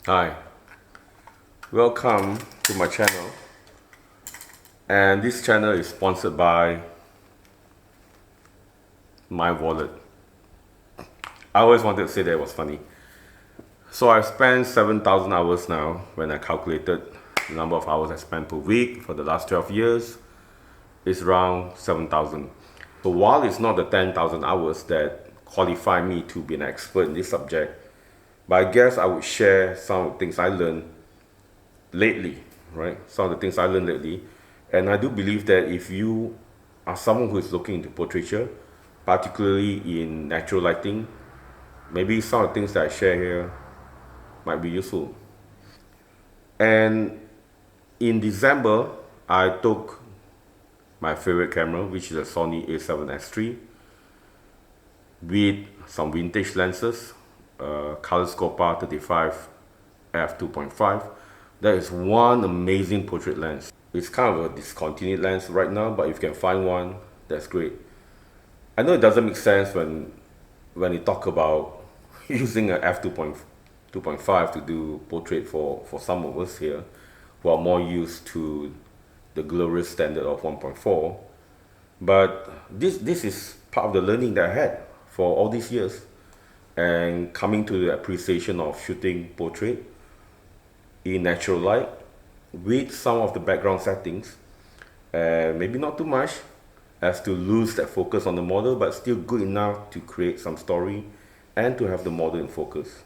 Hi, welcome to my channel, and this channel is sponsored by my wallet. I always wanted to say that it was funny. So I've spent 7,000 hours now. When I calculated the number of hours I spent per week for the last 12 years, it's around 7,000. So while it's not the 10,000 hours that qualify me to be an expert in this subject, but I guess I would share some of the things I learned lately, right? Some of the things I learned lately. And I do believe that if you are someone who is looking into portraiture, particularly in natural lighting, maybe some of the things that I share here might be useful. And in December, I took my favorite camera, which is a Sony A7SIII, with some vintage lenses, color scopa 35 f2.5. That is one amazing portrait lens. It's kind of a discontinued lens right now, but if you can find one, that's great. I know it doesn't make sense when you talk about using an f2.5 to do portrait for some of us here who are more used to the glorious standard of 1.4. But this is part of the learning that I had for all these years, and coming to the appreciation of shooting portrait in natural light with some of the background settings, and maybe not too much as to lose that focus on the model, but still good enough to create some story and to have the model in focus.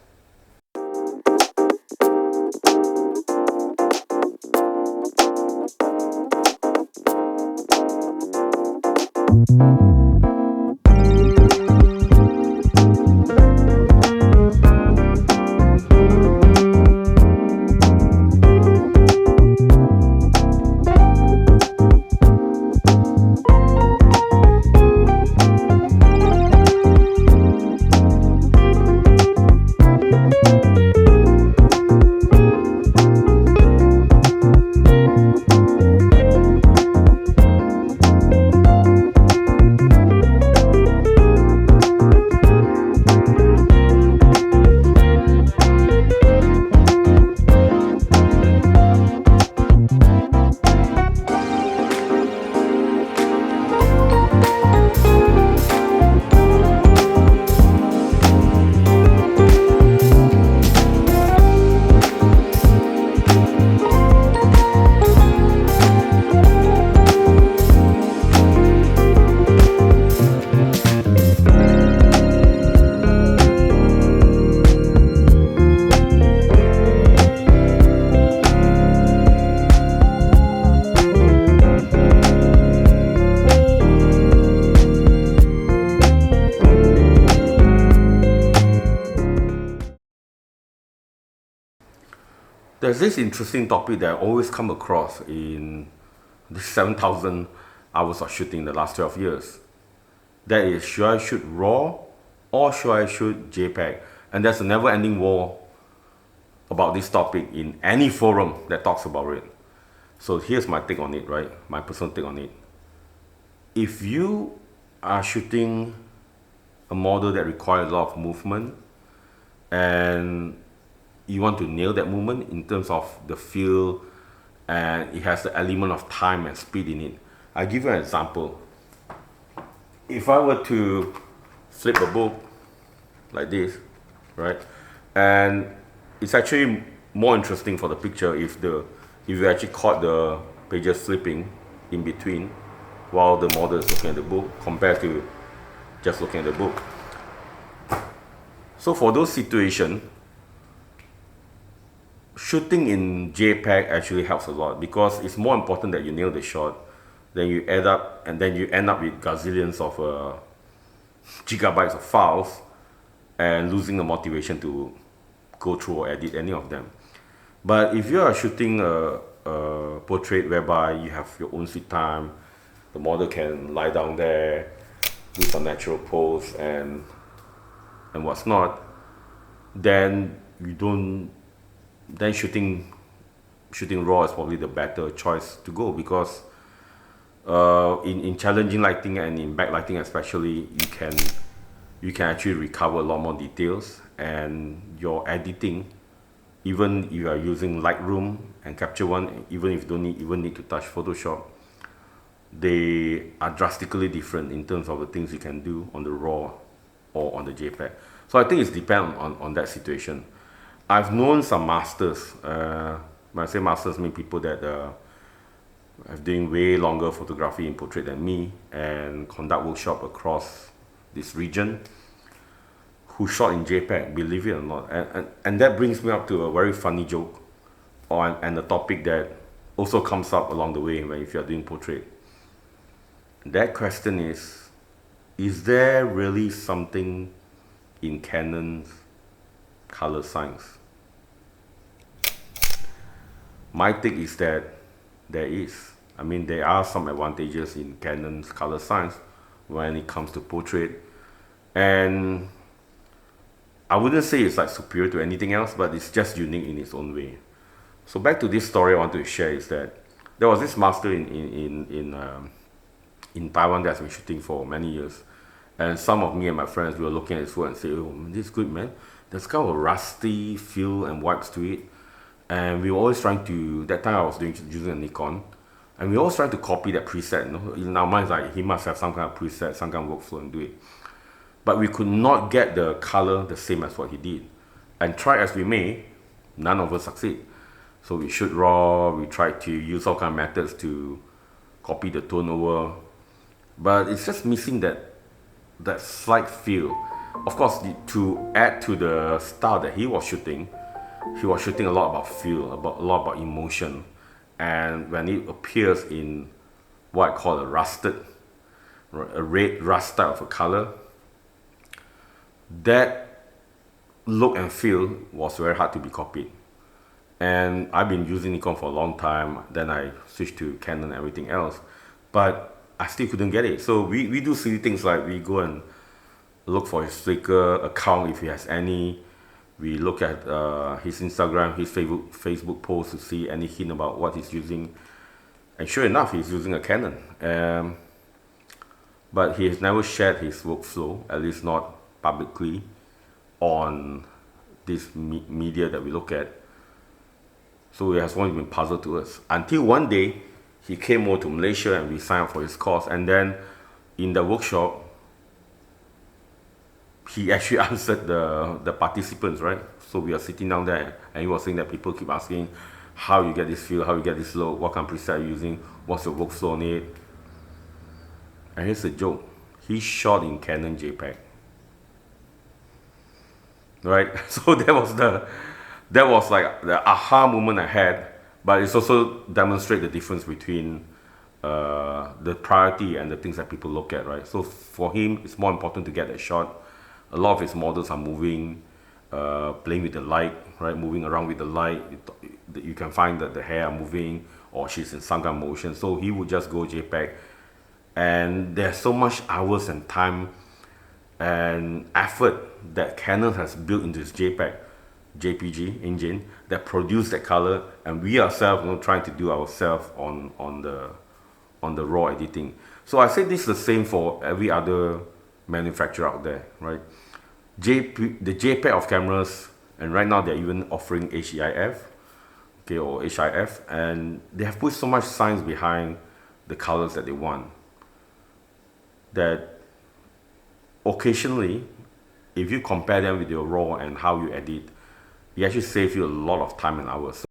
There's this interesting topic that I always come across in the 7,000 hours of shooting in the last 12 years. That is, should I shoot RAW or should I shoot JPEG? And there's a never-ending war about this topic in any forum that talks about it. So here's my take on it, right? My personal take on it. If you are shooting a model that requires a lot of movement and you want to nail that movement in terms of the feel, and it has the element of time and speed in it. I'll give you an example. If I were to flip a book like this, right, and it's actually more interesting for the picture if you actually caught the pages flipping in between while the model is looking at the book compared to just looking at the book. So for those situations, shooting in JPEG actually helps a lot because it's more important that you nail the shot than you end up with gazillions of gigabytes of files and losing the motivation to go through or edit any of them. But if you are shooting a portrait whereby you have your own sweet time, the model can lie down there, do some natural pose and what's not, then shooting RAW is probably the better choice to go, because in challenging lighting and in backlighting especially, you can actually recover a lot more details, and your editing even if you are using Lightroom and Capture One, even if you don't even need to touch Photoshop, they are drastically different in terms of the things you can do on the RAW or on the JPEG. So I think it's depends on that situation. I've known some masters. When I say masters, I mean people that have doing way longer photography in portrait than me and conduct workshop across this region, who shot in JPEG, believe it or not. And that brings me up to a very funny joke and a topic that also comes up along the way if you're doing portrait. That question is there really something in Canon's color science? My take is that there is. I mean, there are some advantages in Canon's color science when it comes to portrait. And I wouldn't say it's like superior to anything else, but it's just unique in its own way. So back to this story I want to share is that there was this master in Taiwan that's been shooting for many years. And some of me and my friends, we were looking at his work and say, oh, this is good, man. There's kind of a rusty feel and vibes to it. And we were always trying to, that time I was using a Nikon, and we were always trying to copy that preset. You know? In our minds, like, he must have some kind of preset, some kind of workflow and do it. But we could not get the color the same as what he did. And try as we may, none of us succeed. So we shoot raw, we tried to use all kind of methods to copy the tone over. But it's just missing that slight feel. Of course, to add to the style that he was shooting a lot about feel, a lot about emotion. And when it appears in what I call a red rust type of a color, that look and feel was very hard to be copied. And I've been using Nikon for a long time, then I switched to Canon and everything else, but I still couldn't get it. So we do silly things like we go and look for his Flickr account if he has any. We look at his Instagram, his Facebook posts to see any hint about what he's using. And sure enough, he's using a Canon. But he has never shared his workflow, at least not publicly, on this media that we look at. So it has always been puzzle to us. Until one day, he came over to Malaysia and we signed up for his course. And then in the workshop, he actually answered the participants, right? So we are sitting down there and he was saying that people keep asking how you get this feel, how you get this look, what kind of preset you're using, what's your workflow on it. And here's the joke. He shot in Canon JPEG. Right? So that was like the aha moment I had, but it's also demonstrate the difference between the priority and the things that people look at, right? So for him, it's more important to get that shot. A lot of his models are moving, playing with the light, right? Moving around with the light. You can find that the hair are moving or she's in some kind of motion. So he would just go JPEG. And there's so much hours and time and effort that Canon has built into its JPG engine that produce that color, and we ourselves trying to do ourselves on the raw editing. So I say this is the same for every other manufacturer out there, right? The JPEG of cameras, and right now they're even offering HEIF, okay, or HIF, and they have put so much science behind the colors that they want that occasionally, if you compare them with your raw and how you edit, it actually saves you a lot of time and hours.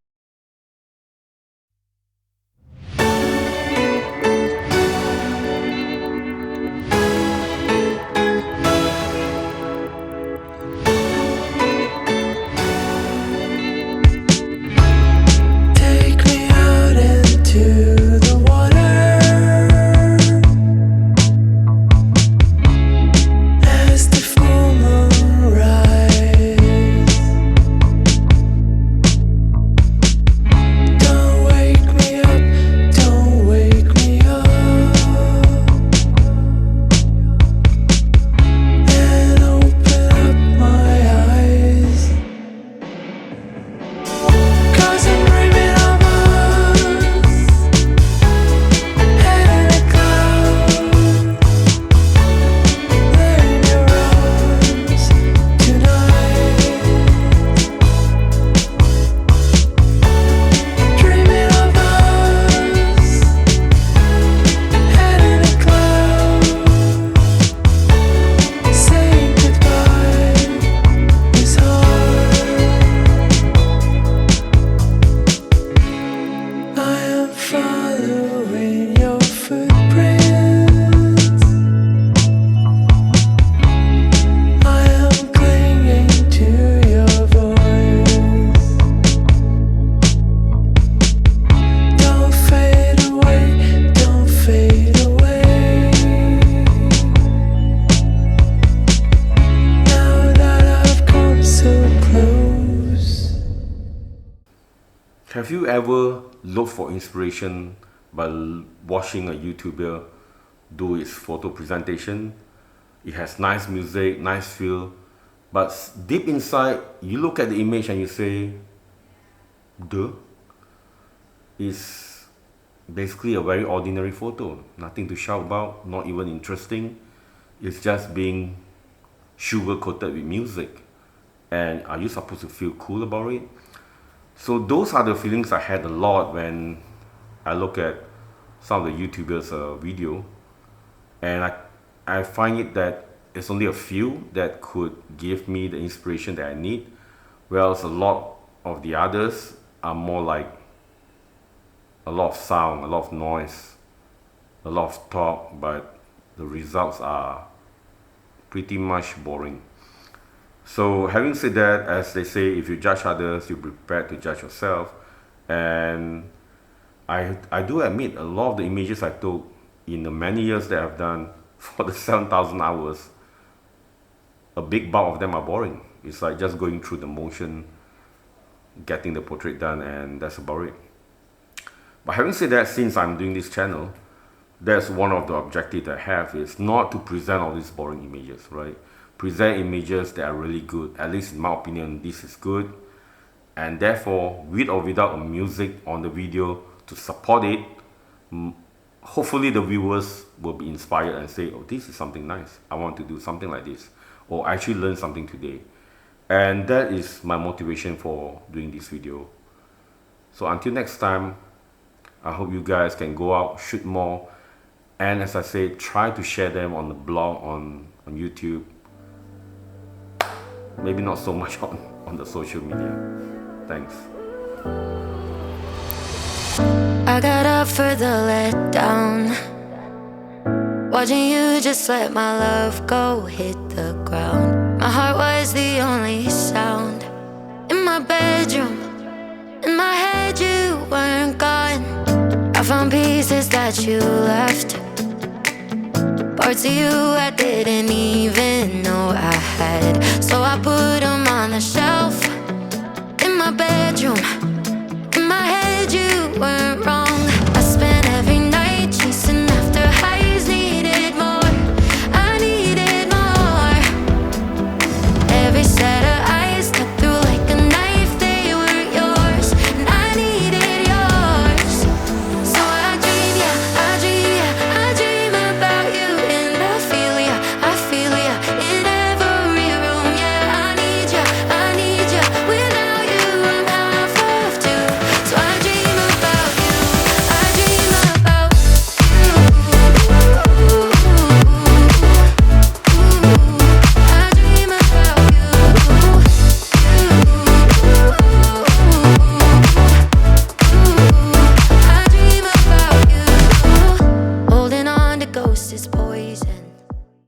you ever looked for inspiration by watching a YouTuber do his photo presentation? It has nice music, nice feel, but deep inside, you look at the image and you say, duh, it's basically a very ordinary photo. Nothing to shout about, not even interesting. It's just being sugar-coated with music. And are you supposed to feel cool about it? So those are the feelings I had a lot when I look at some of the YouTubers' video. And I find it that it's only a few that could give me the inspiration that I need, whereas a lot of the others are more like a lot of sound, a lot of noise, a lot of talk, but the results are pretty much boring. So having said that, as they say, if you judge others, you're prepared to judge yourself. And I do admit a lot of the images I took in the many years that I've done for the 7,000 hours, a big bulk of them are boring. It's like just going through the motion, getting the portrait done, and that's about it. But having said that, since I'm doing this channel, that's one of the objectives I have, is not to present all these boring images, right? Present images that are really good. At least in my opinion, this is good. And therefore, with or without a music on the video to support it, hopefully the viewers will be inspired and say, oh, this is something nice. I want to do something like this. Or I actually learned something today. And that is my motivation for doing this video. So until next time, I hope you guys can go out, shoot more. And as I say, try to share them on the blog, on YouTube. Maybe not so much on the social media. Thanks. I got up for the letdown, watching you just let my love go hit the ground. My heart was the only sound in my bedroom. In my head you weren't gone. I found pieces that you left, parts of you I didn't even know I had. So I put them on the shelf in my bedroom.